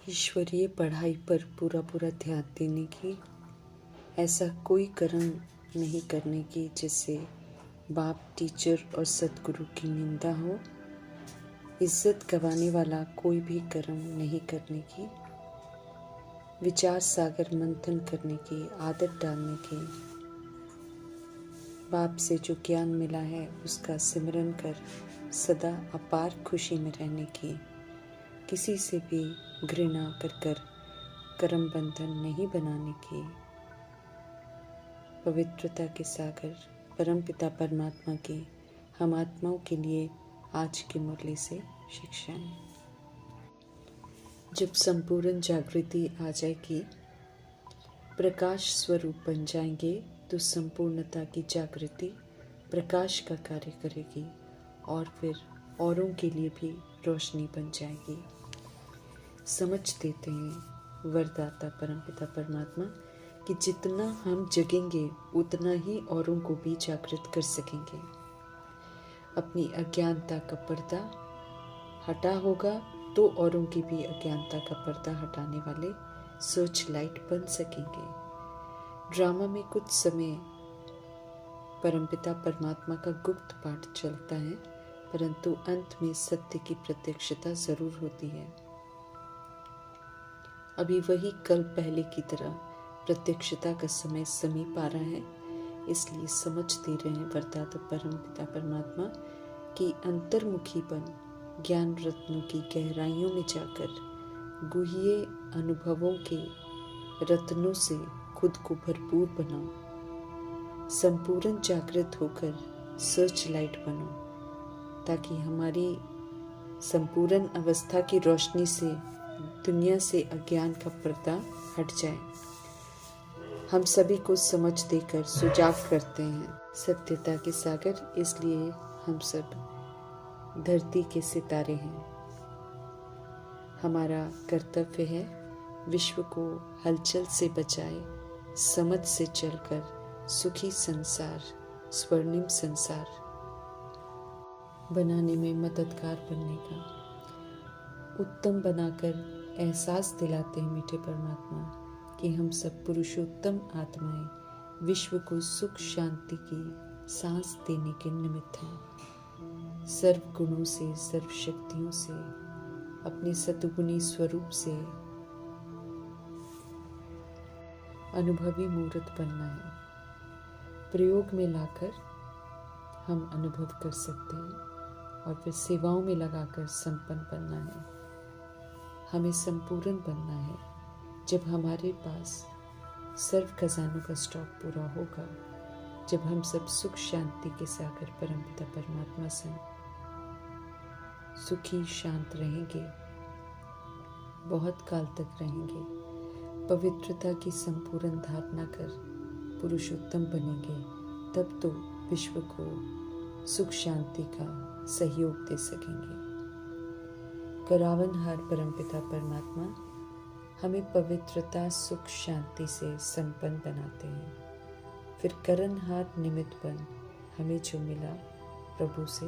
ईश्वरीय पढ़ाई पर पूरा पूरा ध्यान देने की, ऐसा कोई कर्म नहीं करने की जिससे बाप, टीचर और सतगुरु की निंदा हो। इज्जत गंवाने वाला कोई भी कर्म नहीं करने की। विचार सागर मंथन करने की, आदत डालने की। बाप से जो ज्ञान मिला है उसका सिमरन कर सदा अपार खुशी में रहने की। किसी से भी घृणा कर कर्म बंधन नहीं बनाने की। पवित्रता के सागर परमपिता परमात्मा की हम आत्माओं के लिए आज की मुरली से शिक्षाएं। जब संपूर्ण जागृति आ जाएगी, प्रकाश स्वरूप बन जाएंगे, तो संपूर्णता की जागृति प्रकाश का कार्य करेगी और फिर औरों के लिए भी रोशनी बन जाएगी। समझ देते हैं वरदाता परमपिता परमात्मा कि जितना हम जगेंगे उतना ही औरों को भी जागृत कर सकेंगे। अपनी अज्ञानता का पर्दा हटा होगा तो औरों की भी अज्ञानता का पर्दा हटाने वाले सर्च लाइट बन सकेंगे। ड्रामा में कुछ समय परमपिता परमात्मा का गुप्त पाठ चलता है, परंतु अंत में सत्य की प्रत्यक्षता जरूर होती है। अभी वही कल पहले की तरह प्रत्यक्षता का समय समीप आ रहा है, इसलिए समझ दे रहे हैं वरदाता परमपिता परमात्मा कि अंतर्मुखी बन ज्ञान रत्नों की गहराइयों में जाकर गुह्य अनुभवों के रत्नों से खुद को भरपूर बनाओ। संपूर्ण जागृत होकर सर्च लाइट बनो, ताकि हमारी संपूर्ण अवस्था की रोशनी से दुनिया से अज्ञान का पर्दा हट जाए। हम सभी को समझ देकर सुजाग करते हैं सत्यता के सागर, इसलिए हम सब धरती के सितारे हैं। हमारा कर्तव्य है विश्व को हलचल से बचाए, समझ से चलकर सुखी संसार, स्वर्णिम संसार बनाने में मददगार बनने का। उत्तम बनाकर एहसास दिलाते हैं मीठे परमात्मा कि हम सब पुरुषोत्तम आत्माएं विश्व को सुख शांति की सांस देने के निमित्त हैं। सर्व गुणों से, सर्व शक्तियों से, अपने सतुगुणी स्वरूप से अनुभवी मूर्त बनना है। प्रयोग में लाकर हम अनुभव कर सकते हैं और फिर सेवाओं में लगाकर संपन्न बनना है। हमें संपूर्ण बनना है। जब हमारे पास सर्व खजानों का स्टॉक पूरा होगा, जब हम सब सुख शांति के सागर परमपिता परमात्मा से सुखी शांत रहेंगे, बहुत काल तक रहेंगे, पवित्रता की संपूर्ण धारणा कर पुरुषोत्तम बनेंगे, तब तो विश्व को सुख शांति का सहयोग दे सकेंगे। करावनहार परमपिता परमात्मा हमें पवित्रता, सुख शांति से संपन्न बनाते हैं। फिर करनहार निमित्त बन हमें जो मिला प्रभु से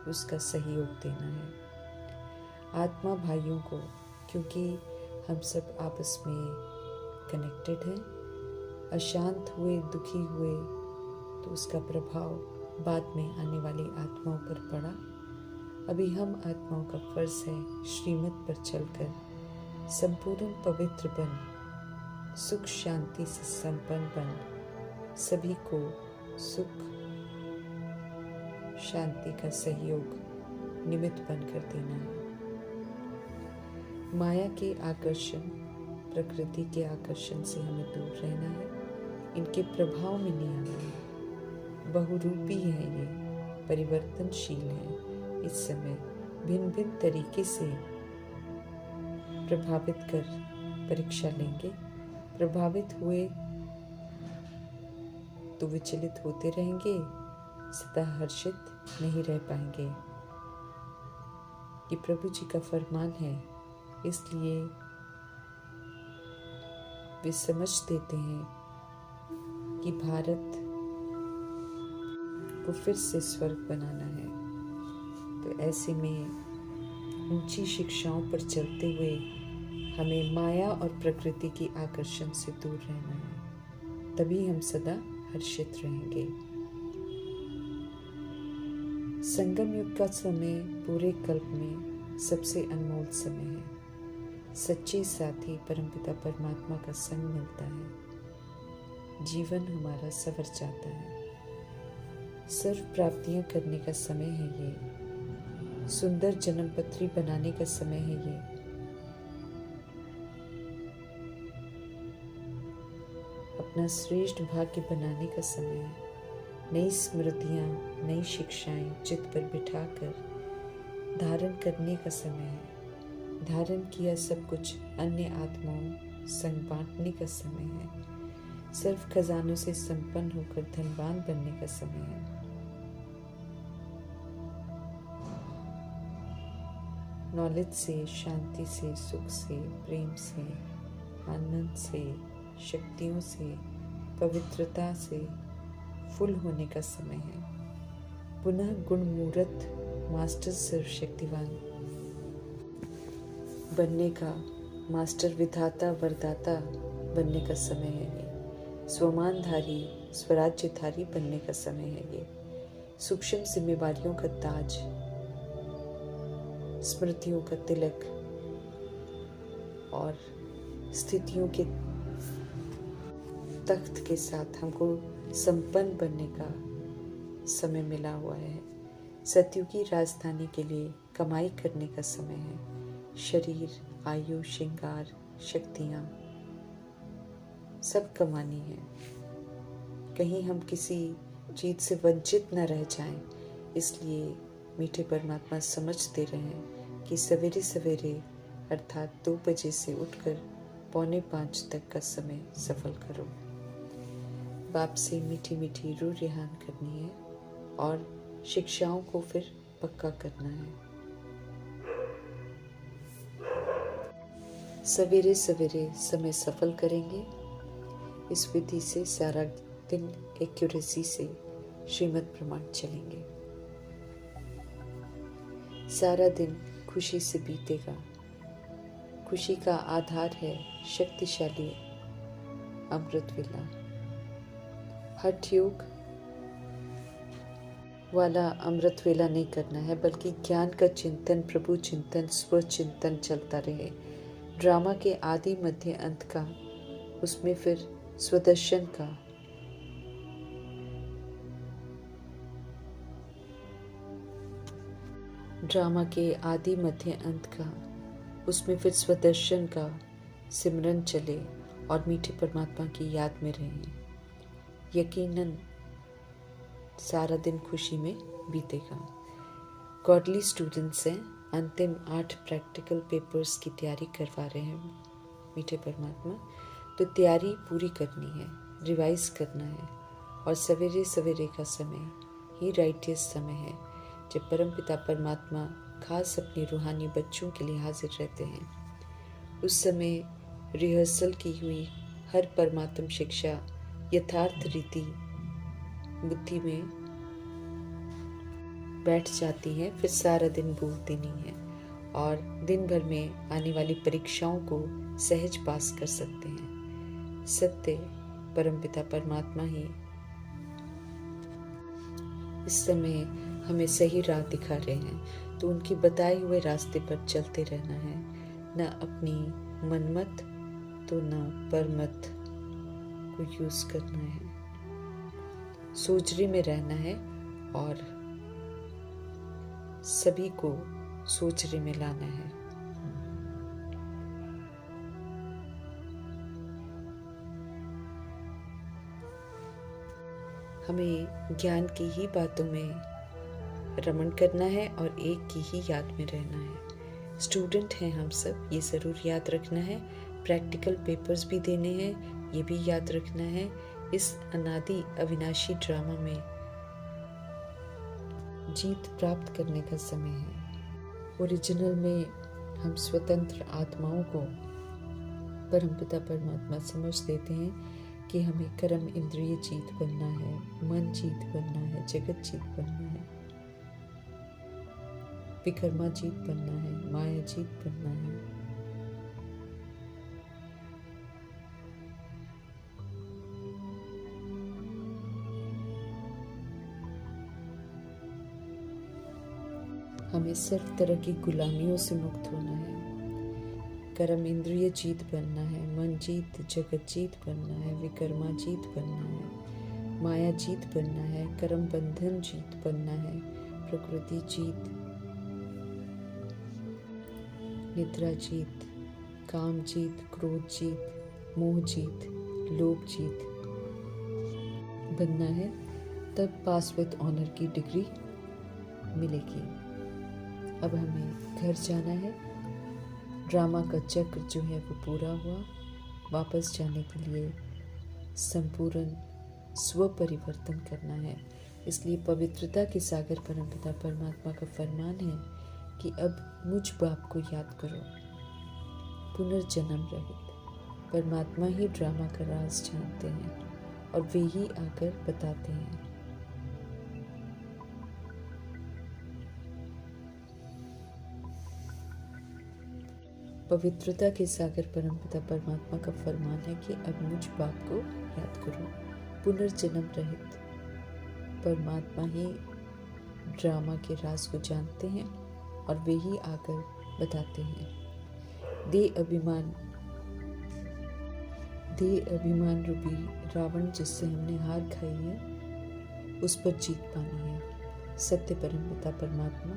उसका सहयोग देना है। आत्मा भाइयों को, क्योंकि हम सब आपस में कनेक्टेड हैं, अशांत हुए, दुखी हुए तो उसका प्रभाव बाद में आने वाली आत्माओं पर पड़ा। अभी हम आत्माओं का फर्ज है श्रीमत पर चलकर संपूर्ण पवित्र बन, सुख शांति से संपन्न बन, सभी को सुख शांति का सहयोग निमित्त बनकर देना है। माया के आकर्षण, प्रकृति के आकर्षण से हमें दूर रहना है, इनके प्रभाव में नहीं आना है। बहुरूपी है ये, परिवर्तनशील है। इस समय भिन्न भिन्न तरीके से प्रभावित कर परीक्षा लेंगे। प्रभावित हुए तो विचलित होते रहेंगे, सदा हर्षित नहीं रह पाएंगे। ये प्रभु जी का फरमान है, इसलिए वे समझ देते हैं कि भारत को फिर से स्वर्ग बनाना है। तो ऐसे में ऊंची शिक्षाओं पर चलते हुए हमें माया और प्रकृति की आकर्षण से दूर रहना है, तभी हम सदा हर्षित रहेंगे। संगम युग का समय पूरे कल्प में सबसे अनमोल समय है। सच्चे साथी परमपिता परमात्मा का संग मिलता है, जीवन हमारा सवर जाता है। सर्व प्राप्तियां करने का समय है ये, सुंदर जन्मपत्री बनाने का समय है ये। अपना श्रेष्ठ भाग्य बनाने का समय है। नई स्मृतियां, नई शिक्षाएं चित्त पर बिठाकर धारण करने का समय है। धारण किया सब कुछ अन्य आत्माओं संग बांटने का समय है। सर्व खजानों से संपन्न होकर धनवान बनने का समय है। नॉलेज से, शांति से, सुख से, प्रेम से, आनंद से, शक्तियों से, पवित्रता से फुल होने का समय है। पुनः गुणमूर्त मास्टर सर्वशक्तिवान बनने का, मास्टर विधाता वरदाता बनने का समय है ये। स्वमानधारी, स्वराज्यधारी बनने का समय है ये। सूक्ष्म जिम्मेवारियों का ताज, स्मृतियों का तिलक और स्थितियों के तख्त के साथ हमको संपन्न बनने का समय मिला हुआ है। सतयुग की राजधानी के लिए कमाई करने का समय है। शरीर, आयु, श्रृंगार, शक्तियाँ सब कमानी है। कहीं हम किसी चीज से वंचित न रह जाएं, इसलिए मीठे परमात्मा समझ दे रहे हैं कि सवेरे सवेरे अर्थात 2 बजे से उठकर 4:45 तक का समय सफल करो। बाप से मीठी मीठी रूह रिहान करनी है और शिक्षाओं को फिर पक्का करना है। सवेरे सवेरे समय सफल करेंगे। इस विधि से सारा दिन एक्यूरेसी से श्रीमद् प्रमाण चलेंगे। सारा दिन खुशी से बीतेगा। खुशी का आधार है शक्तिशाली अमृत वेला। हठ योग वाला अमृत वेला नहीं करना है, बल्कि ज्ञान का चिंतन, प्रभु चिंतन, स्व चिंतन चलता रहे। ड्रामा के आदि मध्य अंत का, उसमें फिर स्वदर्शन का, ड्रामा के आदि मध्य अंत का, उसमें फिर स्वदर्शन का सिमरन चले और मीठे परमात्मा की याद में रहें। यकीनन सारा दिन खुशी में बीतेगा। गॉडली स्टूडेंट्स हैं, अंतिम 8 प्रैक्टिकल पेपर्स की तैयारी करवा रहे हैं मीठे परमात्मा, तो तैयारी पूरी करनी है, रिवाइज करना है। और सवेरे सवेरे का समय ही राइटियस समय है, जब परमपिता परमात्मा खास अपने रूहानी बच्चों के लिए हाजिर रहते हैं। उस समय रिहर्सल की हुई हर परमात्म शिक्षा यथार्थ रीति बुद्धि में बैठ जाती है। फिर सारा दिन भूलती नहीं है और दिन भर में आने वाली परीक्षाओं को सहज पास कर सकते हैं। सत्य परमपिता परमात्मा ही इस समय हमें सही राह दिखा रहे हैं, तो उनके बताए हुए रास्ते पर चलते रहना है। न अपनी मनमत तो न परमत को यूज करना है। सोचरी में रहना है और सभी को सोचरी में लाना है। हमें ज्ञान की ही बातों में रमण करना है और एक की ही याद में रहना है। स्टूडेंट हैं हम सब, ये ज़रूर याद रखना है। प्रैक्टिकल पेपर्स भी देने हैं, ये भी याद रखना है। इस अनादि अविनाशी ड्रामा में जीत प्राप्त करने का समय है। ओरिजिनल में हम स्वतंत्र आत्माओं को परमपिता परमात्मा समझ देते हैं कि हमें कर्म इंद्रिय जीत बनना है, मन जीत बनना है, जगत जीत बनना है, विकर्मा जीत बनना है, माया जीत बनना है। हमें सर्व तरह की गुलामियों से मुक्त होना है। कर्म इंद्रिय जीत बनना है, मन जीत जगत जीत बनना है, विकर्मा जीत बनना है, माया जीत बनना है, कर्म बंधन जीत बनना है, प्रकृति जीत, निद्रा जीत, काम जीत, क्रोध जीत, मोह जीत, लोभ जीत बनना है। तब पास विद ऑनर की डिग्री मिलेगी। अब हमें घर जाना है। ड्रामा का चक्र जो है वो पूरा हुआ। वापस जाने के लिए संपूर्ण स्व परिवर्तन करना है। इसलिए पवित्रता के सागर परमपिता परमात्मा का फरमान है कि अब मुझ बाप को याद करो, पुनर्जन्म रहित। परमात्मा ही ड्रामा का राज जानते हैं और वे ही आकर बताते हैं। पवित्रता के सागर परमपिता परमात्मा का फरमान है कि अब मुझ बाप को याद करो, पुनर्जन्म रहित। परमात्मा ही ड्रामा के राज को जानते हैं और वे ही आकर बताते हैं। दे अभिमान रूपी रावण जिससे हमने हार खाई है, उस पर जीत पानी है। सत्य परमपिता परमात्मा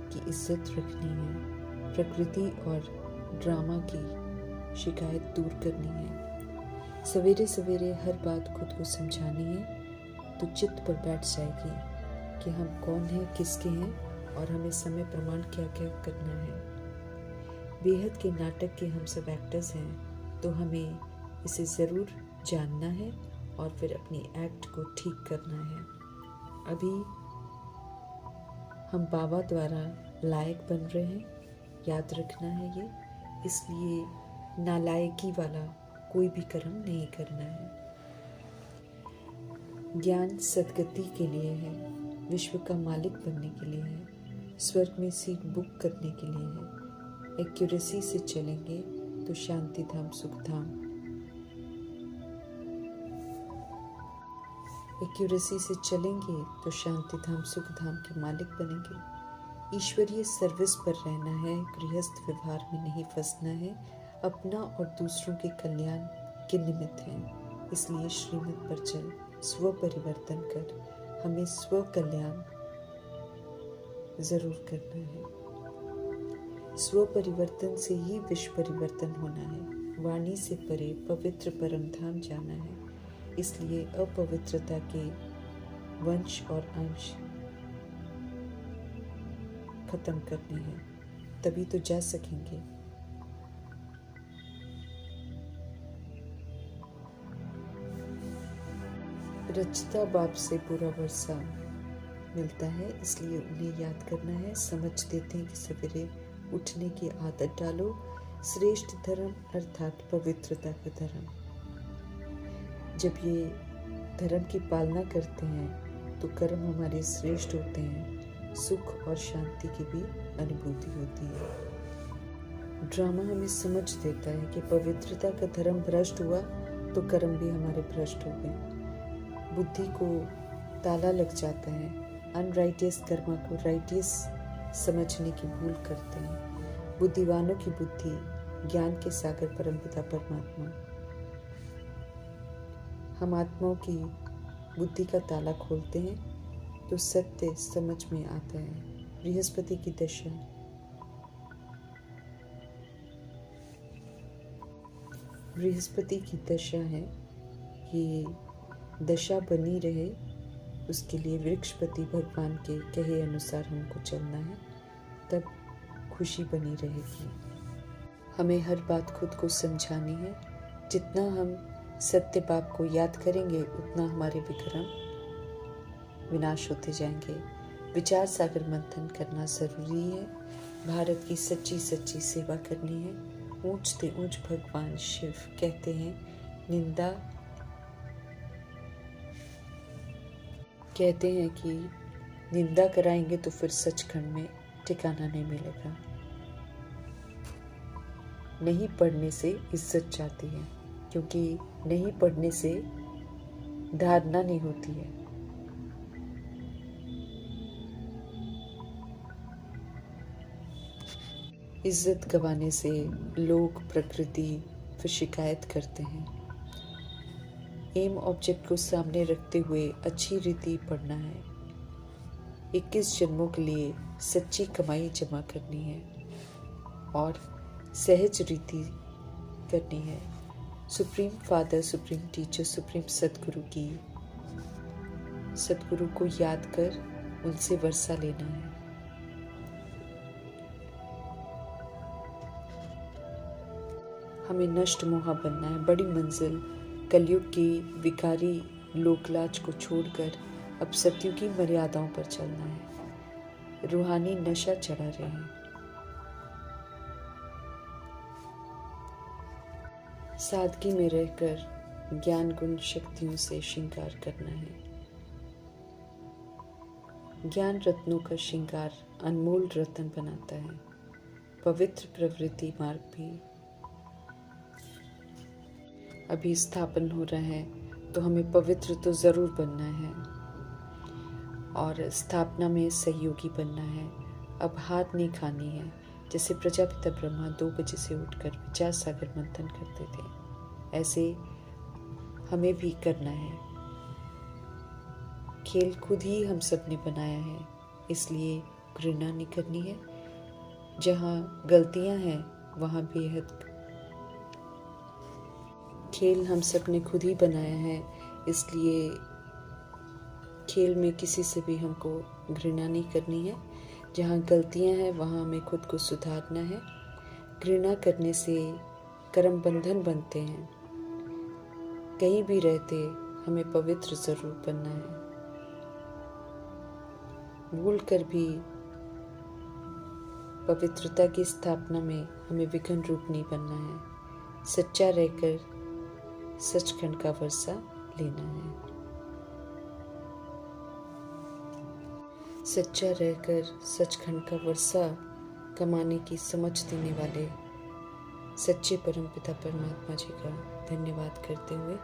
की इज्जत रखनी है। प्रकृति और ड्रामा की शिकायत दूर करनी है। सवेरे सवेरे हर बात खुद को समझानी है तो चित्त पर बैठ जाएगी कि हम कौन हैं, किसके हैं और हमें समय प्रमाण क्या क्या करना है। बेहद के नाटक के हम सब एक्टर्स हैं तो हमें इसे ज़रूर जानना है और फिर अपनी एक्ट को ठीक करना है। अभी हम बाबा द्वारा लायक बन रहे हैं, याद रखना है ये। इसलिए नालायकी वाला कोई भी कर्म नहीं करना है। ज्ञान सदगति के लिए है, विश्व का मालिक बनने के लिए है, स्वर्ग में सीट बुक करने के लिए है। एक्यूरेसी से चलेंगे तो शांति धाम सुख धाम, एक्यूरेसी से चलेंगे तो शांति धाम सुख धाम के मालिक बनेंगे। ईश्वरीय सर्विस पर रहना है, गृहस्थ व्यवहार में नहीं फंसना है, अपना और दूसरों के कल्याण के निमित्त है। इसलिए श्रीमत पर चल, स्व परिवर्तन कर। हमें स्व कल्याण जरूर करना है। स्व परिवर्तन से ही विश्व परिवर्तन होना है। वाणी से परे पवित्र परम धाम जाना है। इसलिए अपवित्रता के वंश और अंश खत्म करने हैं, तभी तो जा सकेंगे। रचता बाप से पूरा वर्षा मिलता है, इसलिए उन्हें याद करना है। समझ देते हैं कि सवेरे उठने की आदत डालो। श्रेष्ठ धर्म अर्थात पवित्रता का धर्म। जब ये धर्म की पालना करते हैं तो कर्म हमारे श्रेष्ठ होते हैं, सुख और शांति की भी अनुभूति होती है। ड्रामा हमें समझ देता है कि पवित्रता का धर्म भ्रष्ट हुआ तो कर्म भी हमारे भ्रष्ट हो गए। बुद्धि को ताला लग जाता है। अनराइटियस कर्मा को राइटियस समझने की भूल करते हैं। बुद्धिवानों की बुद्धि ज्ञान के सागर परमपिता परमात्मा हम आत्माओं की बुद्धि का ताला खोलते हैं तो सत्य समझ में आता है। बृहस्पति की दशा, बृहस्पति की दशा है, ये दशा बनी रहे उसके लिए वृक्षपति भगवान के कहे अनुसार हमको चलना है, तब खुशी बनी रहेगी। हमें हर बात खुद को समझानी है। जितना हम सत्य बाप को याद करेंगे उतना हमारे विक्रम विनाश होते जाएंगे। विचार सागर मंथन करना जरूरी है। भारत की सच्ची सच्ची सेवा करनी है। ऊंचते ऊंच भगवान शिव कहते हैं, निंदा कहते हैं कि निंदा कराएंगे तो फिर सचखंड में ठिकाना नहीं मिलेगा। नहीं पढ़ने से इज्जत जाती है, क्योंकि नहीं पढ़ने से धारणा नहीं होती है। इज्जत गंवाने से लोग, प्रकृति फिर शिकायत करते हैं। एम ऑब्जेक्ट को सामने रखते हुए अच्छी रीति पढ़ना है। 21 जन्मों के लिए सच्ची कमाई जमा करनी है और सहज रीति करनी है। Supreme father, supreme teacher, supreme सदगुरु को याद कर उनसे वर्षा लेना है। हमें नष्ट मोहा बनना है। बड़ी मंजिल कलयुग की विकारी लोकलाज को छोड़कर अब सतयुग की मर्यादाओं पर चलना है। रूहानी नशा चढ़ा रहे हैं। सादगी में रहकर ज्ञान गुण शक्तियों से श्रृंगार करना है। ज्ञान रत्नों का श्रृंगार अनमोल रत्न बनाता है। पवित्र प्रवृत्ति मार्ग भी अभी स्थापन हो रहा है, तो हमें पवित्र तो ज़रूर बनना है और स्थापना में सहयोगी बनना है। अब हार नहीं खानी है। जैसे प्रजापिता ब्रह्मा 2 बजे से उठकर विचार सागर मंथन करते थे, ऐसे हमें भी करना है। खेल खुद ही हम सब ने बनाया है, इसलिए घृणा नहीं करनी है। जहाँ गलतियाँ हैं वहाँ बेहद खेल हम सब ने खुद ही बनाया है, इसलिए खेल में किसी से भी हमको घृणा नहीं करनी है। जहाँ गलतियाँ हैं वहाँ हमें खुद को सुधारना है। घृणा करने से कर्म बंधन बनते हैं। कहीं भी रहते हमें पवित्र जरूर बनना है। भूल कर भी पवित्रता की स्थापना में हमें विघ्न रूप नहीं बनना है। सच्चा रहकर सचखंड का वर्षा लेना है। सच्चा रहकर सचखंड का वर्षा कमाने की समझ देने वाले सच्चे परमपिता परमात्मा जी का धन्यवाद करते हुए